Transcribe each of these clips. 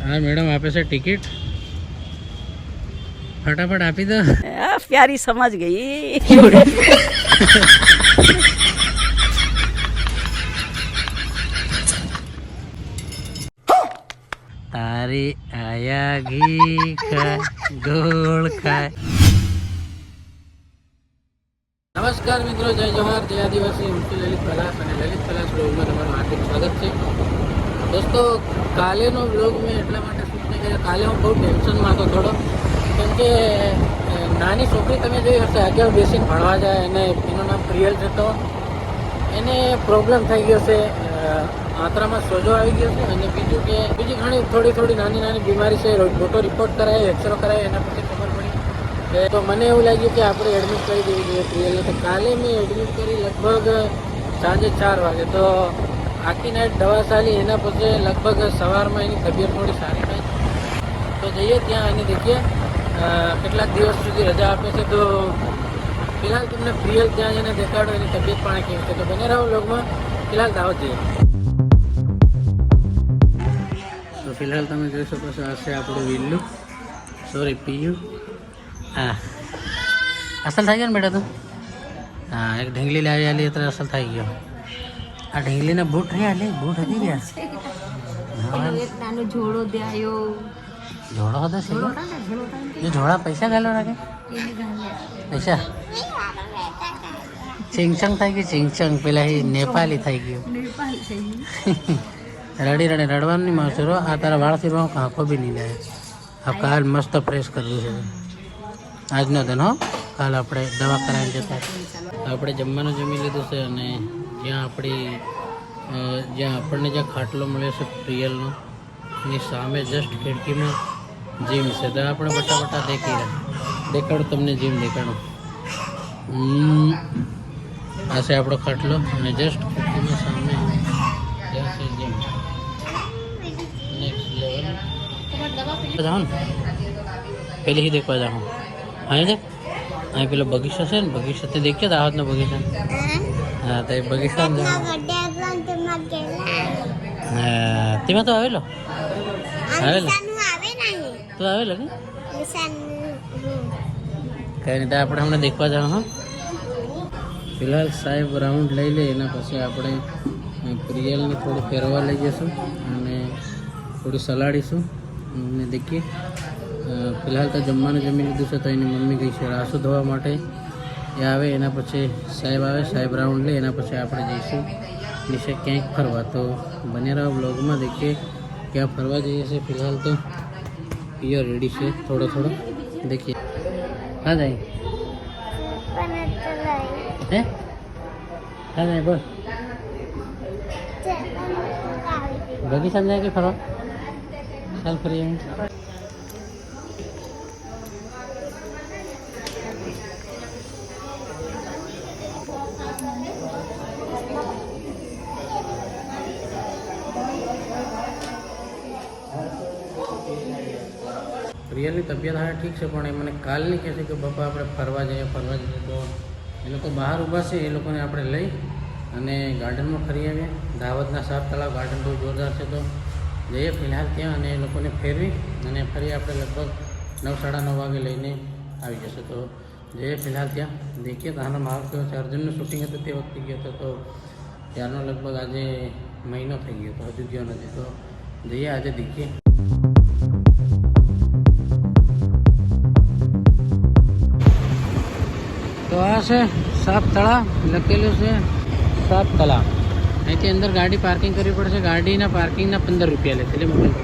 हाँ मैडम आपे से टिकट फटाफट आप ही दो। प्यारी समझ गई। तारी आया घी खाए गोल खाए। નમસ્કાર મિત્રો, જય જોહાર, જય આદિવાસી. હું છું લલિત પલાસ અને લલિત પલાસ બ્લોગમાં તમારું હાર્દિક સ્વાગત છે. દોસ્તો, કાલેનો બ્લોગ મેં એટલા માટે શૂટ નહીં કર્યો. કાલે હું બહુ ટેન્શનમાં હતો થોડો, કેમ કે નાની છોકરી તમે જોઈ હશે, આગળ બેસીને ભણવા જાય અને એનું નામ પ્રિયલ છે, તો એને પ્રોબ્લેમ થઈ ગયો છે, આંતરામાં સોજો આવી ગયો છે અને બીજું કે બીજી ઘણી થોડી નાની બીમારી છે. મોટો રિપોર્ટ કરાયો, એક્સરે કરાયો, એના પછી ખબર પડી તો મને એવું લાગ્યું કે આપણે એડમિટ કરી દેવી જોઈએ પ્રિયલને. તો કાલે મેં એડમિટ કરી લગભગ સાંજે 4 વાગે. તો આખી નાઈટ દવા ચાલી, એના પછી લગભગ સવારમાં એની તબિયત થોડી સારી થઈ. તો જઈએ ત્યાં અને દેખીએ કેટલાક દિવસ સુધી રજા આપે છે. તો ફિલહાલ તમને પ્રિયલ ત્યાં જઈને દેખાડો એની તબિયત પાણી કેવી છે. તો બને રહો લોગમાં. ફિલહાલ દાવત જઈએ. તો ફિલહાલ તમે જોઈ શકો છો, આ છે આપણું વિલ્લુ, સોરી પીયુ. હા અસલ થઈ ગયો ને બેટા તું? હા, એક ઢીંગલી લાવી આલી એટલે અસલ થઈ ગયો. આ ઢીંગલીના બૂટ રહ્યા લે, બૂટ હતી ગયા. એક નાનો જોડો દ્યાયો. જોડો હતો છે જે જોડા પૈસા ગાલો રાખે પૈસા. ચિંગચંગ થઈ ગયું, ચિંગચંગ. પેલા એ નેપાલી થઈ ગયું. રડવાનું નહીં માવશરો. આ તારા વાળ થી આંખો બી નહીં લે. આ કાલ મસ્ત ફ્રેશ કરવું છે આજનો દિન. હો, કાલ આપણે દવા કરાવીને જતા. આપણે જમવાનું જમી લીધું છે અને જ્યાં આપણને જ્યાં ખાટલો મળ્યો છે પ્રિયલનો, એની સામે જસ્ટ ખિડકીમાં જીમ છે. તો આપણે બટા દેખી રહ્યા. દેખાડો તમને જીમ, દેખાડો. આ છે આપણો ખાટલો અને જસ્ટ ખિડકીમાં સામે ત્યાં છે જીમ. નેક્સ્ટ લેવલ જાઓ ને, પહેલી ही देखवा जाओ. અહીં દેખ, અહીં પેલો બગીચો છે ને, બગીચો તે દેખ્યો દાહોદનો બગીચો? હા, તો એ બગીચામાં જાઓ. હા, તેમાં તો આવેલો તો આવેલો કે કઈ નહીં. આપણે હમણાં દેખવા જાઓ. હા, ફિલહાલ સાહેબ રાઉન્ડ લઈ લે, એના પછી આપણે પ્રિયલને થોડું ફેરવા લઈ જઈશું અને થોડું સલાડીશું અને દેખીએ. ફિલહાલ તો જમવાનું જમી લીધું છે. તો એની મમ્મી ગઈ છે રાસુ ધોવા માટે. એ આવે એના પછી સાહેબ આવે, સાહેબ રાઉન્ડ લે, એના પછી આપણે જઈશું નીચે ક્યાંક ફરવા. તો બન્યા રહો બ્લોગમાં, દેખીએ ક્યાં ફરવા જઈએ છીએ. ફિલહાલ તો પિયર રેડી છે થોડો દેખીએ. હા જાય હે, હા જાય બોલ. બગીચામાં જાય કે ફરવા? ચાલ ફરીએ. પ્રિયલની તબિયત હવે ઠીક છે, પણ એ મને કાલની કહે છે કે પપ્પા આપણે ફરવા જઈએ. તો એ લોકો બહાર ઊભા છે, એ લોકોને આપણે લઈ અને ગાર્ડનમાં ફરી આવીએ. દાહોદના સાત તળાવ ગાર્ડન બહુ જોરદાર છે. તો જઈએ ફિલહાલ ત્યાં અને એ લોકોને ફેરવી અને ફરી આપણે લગભગ 9-9:30 વાગે લઈને આવી જશે. તો જઈએ ફિલહાલ ત્યાં, દેખીએ. ત્યાંનો માહોલ કેવો છે. અર્જુનનું શૂટિંગ હતું તે વખતે ગયો હતો, તો ત્યારનો લગભગ આજે મહિનો થઈ ગયો, તો હજુ ગયો નથી. તો જઈએ આજે, દેખીએ. તો આ છે સાત તળાવ, લખેલું છે સાત તળાવ. અહીંથી અંદર ગાડી પાર્કિંગ કરવી પડશે. ગાડીના પાર્કિંગના 15 રૂપિયા લે છે. એટલે મોબાઈલ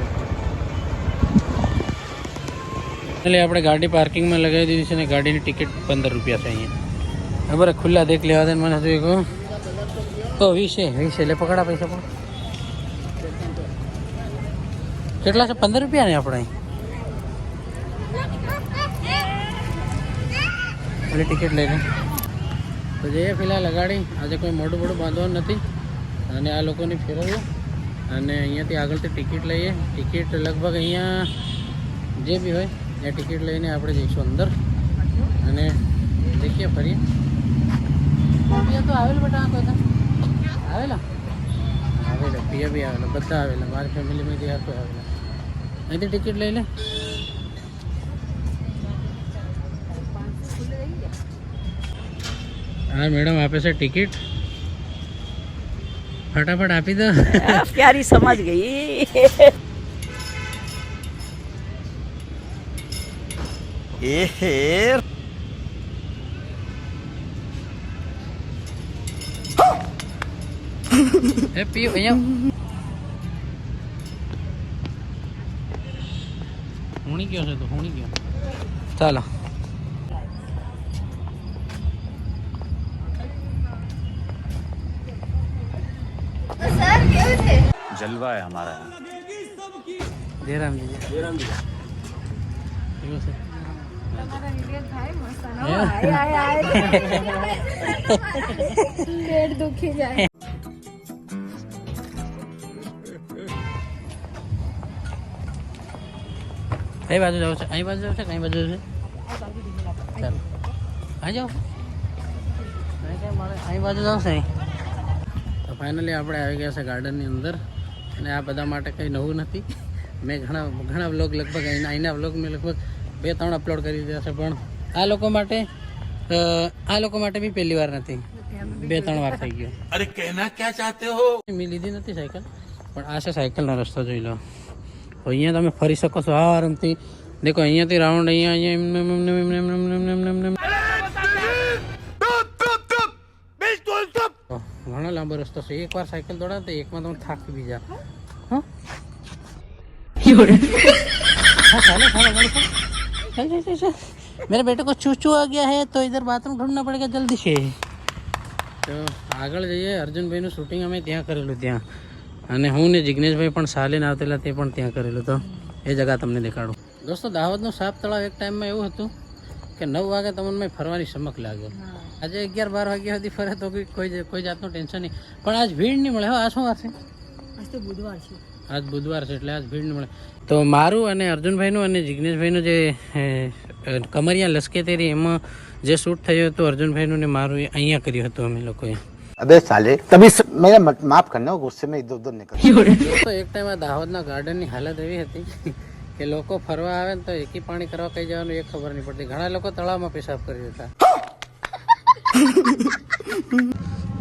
એટલે આપણે ગાડી પાર્કિંગમાં લગાવી દીધી છે ને ગાડીની ટિકિટ 15 રૂપિયા છે અહીંયા. ખબર ખુલ્લા દેખ લેવા દે મને. હજુ કહું તો 20 એટલે પકડા પૈસા પણ કેટલા છે? 15 રૂપિયા ને આપણે એટલે ટિકિટ લઈને તો જઈએ ફિલહાલ ગાડી. આજે કોઈ મોડું બાંધવાનું નથી અને આ લોકોને ફેરવીએ અને અહીંયાથી આગળથી ટિકિટ લઈએ. ટિકિટ લગભગ અહીંયા જે બી હોય એ ટિકિટ લઈને આપણે જઈશું અંદર અને દેખીએ ફરીએ. તો આવેલ બેટા બધા આવેલા પિયા બી આવેલા, બધા આવેલા. મારી ફેમિલીમાંથી આ કોઈ આવેલા. અહીંથી ટિકિટ લઈ લે. હા મેડમ આપે છે ટિકિટ, ફટાફટ આપી દો. प्यारी समझ गई એ પીઓ અહીંયા હુણી ગયો છે તો હુણી ગયો. ચાલો સર કેવું છે? जलवा है हमारा. જયરામજી કેવું છે? તમારા વિડિયો થાય મસ્ત નો આય આય આય પેટ દુખી જાય. કઈ બાજુ જવું છે? અહીં બાજુ જવું છે? કઈ બાજુ જવું છે? ચાલો અહીં જાઓ. અહીં બાજુ જવું છે. તો ફાઇનલી આપણે આવી ગયા છે ગાર્ડનની અંદર, અને આ બધા માટે કંઈ નવું નથી. મેં ઘણા વ્લોગ લગભગ અહીંના વ્લોગ મેં લગભગ 2-3 અપલોડ કરી દીધા છે, પણ આ લોકો માટે બી પહેલી વાર નથી, 2-3 વાર થઈ ગયો. अरे कहना क्या चाहते हो? મેં લીધી નથી સાયકલ, પણ આ છે સાયકલનો રસ્તો જોઈ લો. તો અહીંયા તમે ફરી શકો છો આરામથી. દેખો અહીંયાથી રાઉન્ડ ઘણો લાંબો રસ્તો છે. એકવાર સાયકલ દોડાવે તો એકમાં તમે થાકી બી જાઓ. मेरे बेटे को चूचू आ गया है तो इधर बाथरूम ढूंढना पड़ेगा जल्दी से. તો આગળ જઈએ. અર્જુનભાઈનું શૂટિંગ અમે ત્યાં કરેલું ત્યાં, અને હું ને જિગ્નેશભાઈ પણ સાલીને આવતેલા તે પણ ત્યાં કરેલું. તો એ જગા તમને દેખાડું. દોસ્તો દાહોદનું સાપ તળાવ એક ટાઈમમાં એવું હતું કે 9 વાગે તમને ફરવાની સમક લાગે. આજે 11-12 વાગ્યા સુધી ફરે તો કોઈ જાતનું ટેન્શન નહીં, પણ આજ ભીડ નહીં મળે. આ શું વાર છે? આજ તો બુધવાર છે. આજ બુધવાર છે એટલે આજ ભીડ નહીં મળે. તો મારું અને અર્જુનભાઈનું અને જિગ્નેશભાઈનું જે કમરિયા લશ્કે તેરી એમાં જે શૂટ થયું હતું અર્જુનભાઈનું ને મારું, એ અહીંયા કર્યું હતું અમે લોકોએ. अबे साले तभी मेरा माफ करना गुस्से में इधर उधर निकल. તો એક ટાઈમ આ દાહોદના ગાર્ડનની હાલત એવી હતી કે લોકો ફરવા આવે ને તો એકી પાણી કરવા કઈ જવાનું એ ખબર નહીં પડતી. ઘણા લોકો તળાવમાં પેશાબ કરી દેતા.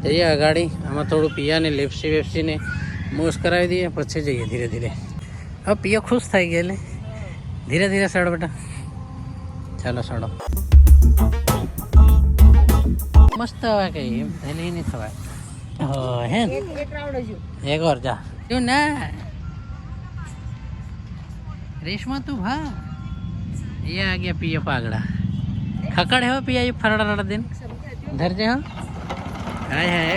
જઈએ અગાડી. આમાં થોડું પિયાને લેપ્સી વેપ્સીને મોસ કરાવી દઈએ, પછી જઈએ ધીરે ધીરે. હવે પિયા ખુશ થઈ ગયા એટલે ધીરે ધીરે સડો બેટા. ચાલો સડો. મસ્ત હવે કઈ એમ થયેલી નહીં ખવાય. હે એક રાઉન્ડ હજુ. એક વાર જા તું ના રેશમા તું ભા. ये आ गया पिया पागड़ा. खकड़ है वो पिया ये फरड़ा रड़ा दिन धर जे हो. हाय हाय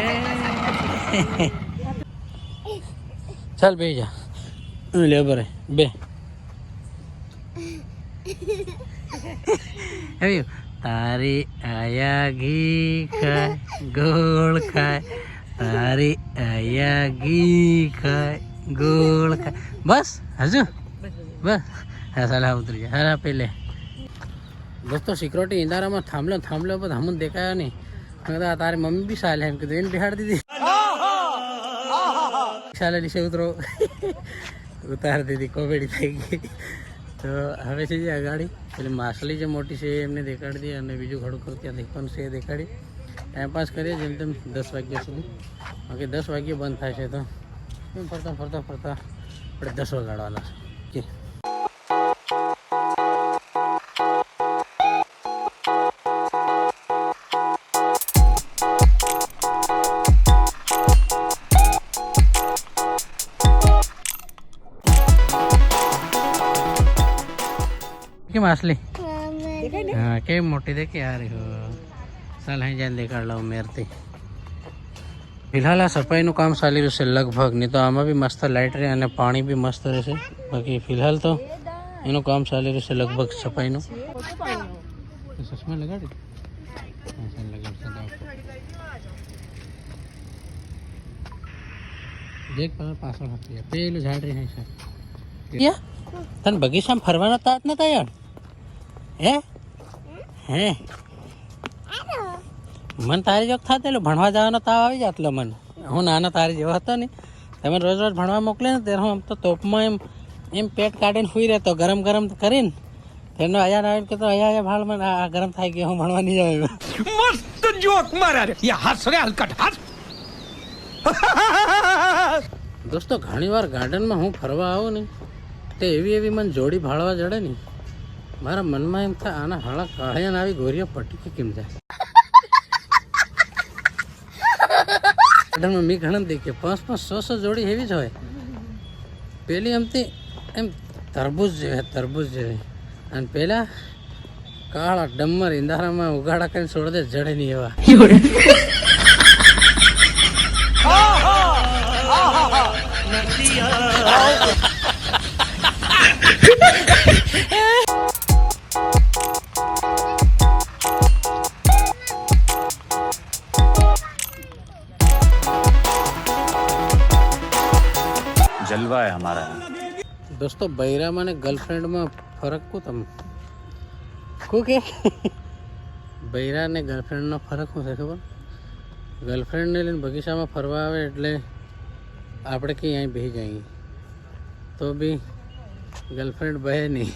चल बे जा ले बरे बे. હવે તારી આયા ઘી ખાય ગોળ ખાય, તારી આયા ઘી ખાય ગોળ ખાય. બસ હજુ બસ. હા સાલા ઉતરી જાય. હા પેલે દોસ્તો સિક્યોરિટી ઇંદારામાં થાંભલો પર હમું દેખાયો નહીં. તારી મમ્મી બી સાલે એમ કીધું એને બિહાડી દીધી. સાલે નીચે ઉતરો ઉતારી દીધી. કોમેડી થઈ ગઈ. તો હવે છે જે અગાડી પેલી માછલી જે મોટી છે એમને દેખાડી દઈએ, અને બીજું ઘણું ત્યાં દેખવાનું છે એ દેખાડી ટાઈમપાસ કરીએ જેમ તેમ 10 વાગ્યા સુધી. બાકી 10 વાગ્યે બંધ થાય છે. તો એમ ફરતા આપણે 10 વગાડવાના છે. કે માછલી હા કેવી મોટી દેખી યાર. ચાલ અહીં જઈને દેખાડ લઉં મેરથી. ફિલહાલ આ સફાઈનું કામ ચાલી રહ્યું છે લગભગ. નહીં તો આમાં બી મસ્ત લાઇટ રહે અને પાણી બી મસ્ત રહેશે. બાકી ફિલહાલ તો એનું કામ ચાલી રહ્યું છે લગભગ સફાઈનું. ચશ્મા લગાડી દેખ પાછળ હતી પેલું ઝાડ રહે છે. તને બગીચામાં ફરવાનો તાત નતા યાર? હે મને તારી જોક થતો ભણવા જવાનો તાવ આવી જાતલો મને. હું નાનો તારી જેવો હતો ને, તમે રોજ ભણવા મોકલે ને ત્યારે હું આમ તો તોપમાં એમ પેટ કાઢીને સુઈ રહેતો ગરમ ગરમ કરીને એનો અજાન આવે કે તો અહીંયા ભાળ મને આ ગરમ થાય ગયો હું ભણવા નહીં જાવ મસ્ત જોક મારા રે યા હસ રે હલકટ હસ દોસ્તો ઘણીવાર ગાર્ડનમાં હું ફરવા આવું ને તે એવી મને જોડી ભાળવા જડે ને મારા મનમાં એમ થાય આના હાળા કાળિયાને આવી ગોરીઓ પટી કેમ જાય ગાર્ડનમાં મેં ઘણા દેખીએ 500 જોડી એવી જ હોય પેલી એમ તરબૂજ જેવી અને પેલા કાળા ડમર ઇંધારામાં ઉગાડા કરીને છોડ દે જડે નહીં એવા जलवा है हमारा। દોસ્તો બૈરામાં ને ગર્લફ્રેન્ડમાં ફરક શું તમે શું કે બૈરા ને ગર્લફ્રેન્ડનો ફરક શું છે ખબર ગર્લફ્રેન્ડને લઈને બગીચામાં ફરવા આવે એટલે આપણે કંઈ અહીં બેસી જઈએ તો બી गर्लफ्रेंड बहे नहीं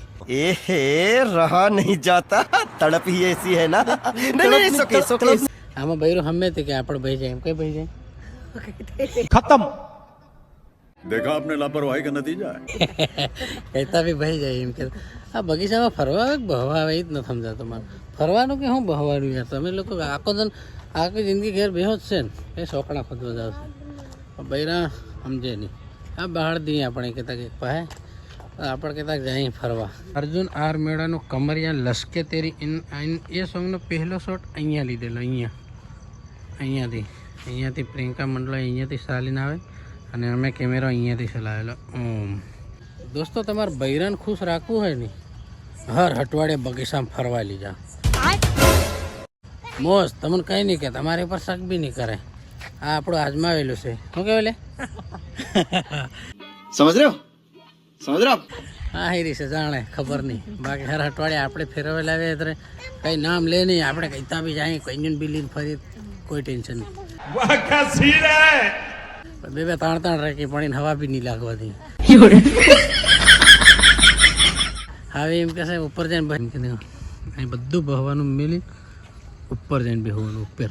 रहा नहीं जाता तड़प ही ऐसी है ना नहीं सोके આમાં બૈરું હમે તે કે આપણે બહી જાય એમ કઈ બહી જાય खत्म देखा आपने लापरवाही का नतीजा है। કહેતા બી બહી જાય એમ કે આ બગીચામાં ફરવા આવે કે બહવા આવે એ જ ન સમજાતો મારે ફરવાનું કે હું બહવાનું યાર તમે લોકો આખી જિંદગી ઘેર બેહો જ છે ને એ શોકણા ખોદવા જાવ છે બૈરા સમજે નહીં આ બહાર દઈએ આપણે કહેતા કે પાહે આપણે કહેતા જઈએ ફરવા અર્જુન આર મેળાનો કમરિયા લશ્કે તેરી એ સોંગનો પહેલો શોટ અહીંયા લીધેલો અહીંયાથી પ્રિયંકા મંડળ અહીંયાથી ચાલીને આવે અને અમે કેમેરો અહીંયાથી ચલાવેલો દોસ્તો તમારે બૈરાને ખુશ રાખવું હોય ને હર અઠવાડિયે બગીચામાં ફરવા લઈ જાઓ મોજ તમને કંઈ નહીં કે તમારી પર શક બી નહીં કરે આ આપણું આજમાવેલું છે શું કહેવાય લે समझ रहे हो હા એ રીતે જાણે ખબર નહીં બાકી હર અઠવાડિયે આપણે ફેરવા લાવીએ એટલે કંઈ નામ લે નહીં આપણે કહીતા બી જાય કઈ બી લઈને ફરી કોઈ ટેન્શન નહીં બે તાણ રાખી પણ હવા બી નહીં લાગવાથી હવે એમ કહેશે ઉપર જઈને અહીં બધું બહવાનું મેલી ઉપર જઈને બેહવાનું ઉપર